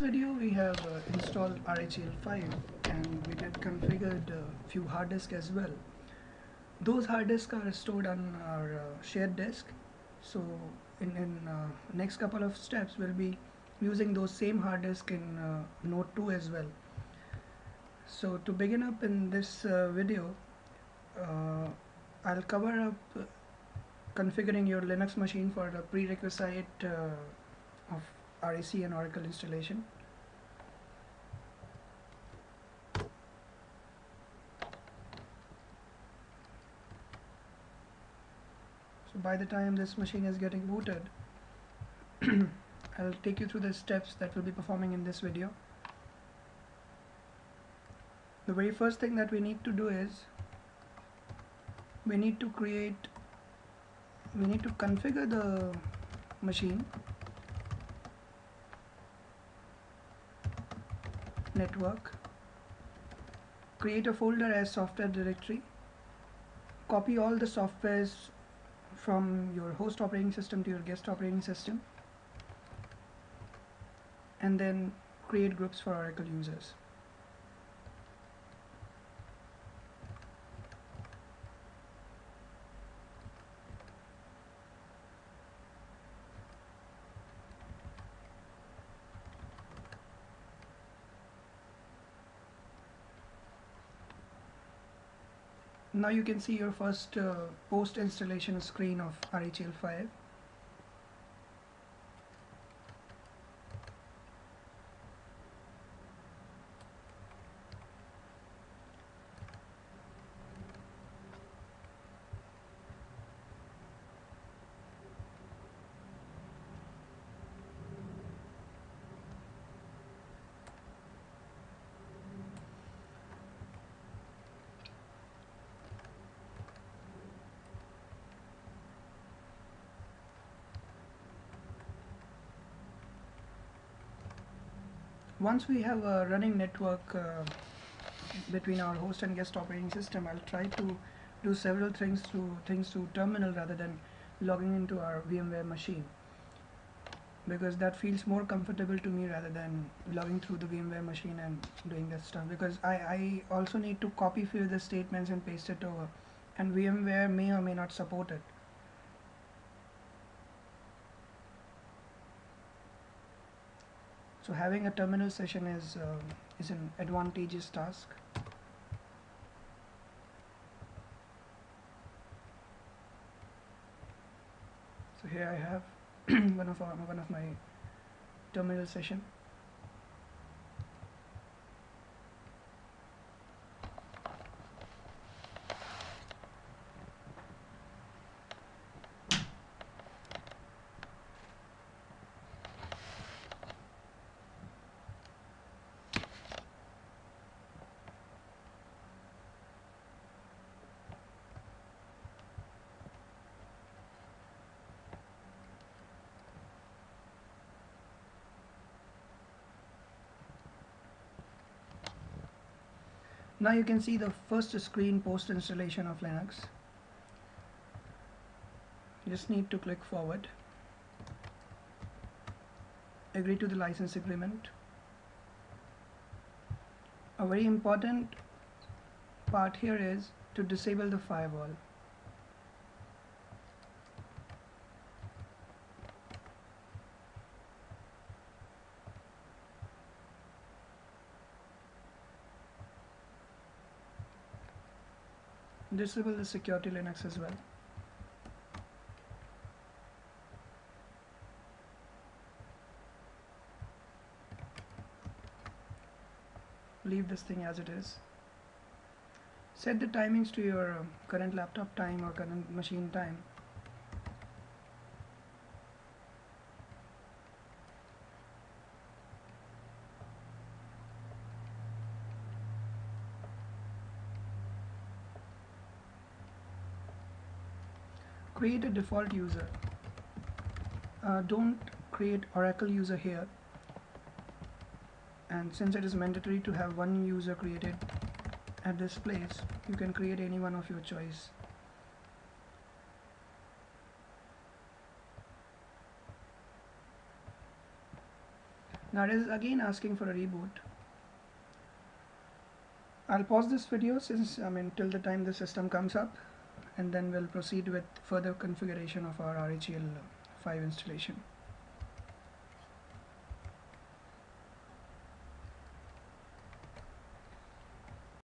video we have installed RHEL5 and we did configured a few hard disks as well. Those hard disks are stored on our shared disk. So in next couple of steps we'll be using those same hard disk in Node 2 as well. So to begin up in this video, I'll cover up configuring your Linux machine for the prerequisite of RAC and Oracle installation. So by the time this machine is getting booted, I'll take you through the steps that we'll be performing in this video. The very first thing that we need to do is we need to configure the machine network, create a folder as software directory, copy all the softwares from your host operating system to your guest operating system, and then create groups for Oracle users. Now you can see your first post installation screen of RHEL5. Once we have a running network between our host and guest operating system, I'll try to do several things through terminal rather than logging into our VMware machine, because that feels more comfortable to me rather than logging through the VMware machine and doing that stuff, because I also need to copy few of the statements and paste it over, and VMware may or may not support it. So having a terminal session is an advantageous task. So here I have one of my terminal session. Now you can see the first screen post installation of Linux. You just need to click forward, agree to the license agreement. A very important part here is to disable the firewall. Disable the security Linux as well. Leave this thing as it is. Set the timings to your current laptop time or current machine time. Create a default user. Don't create Oracle user here, and since it is mandatory to have one user created at this place, you can create any one of your choice. Now it is again asking for a reboot. I'll pause this video since till the time the system comes up, and then we'll proceed with further configuration of our RHEL 5 installation.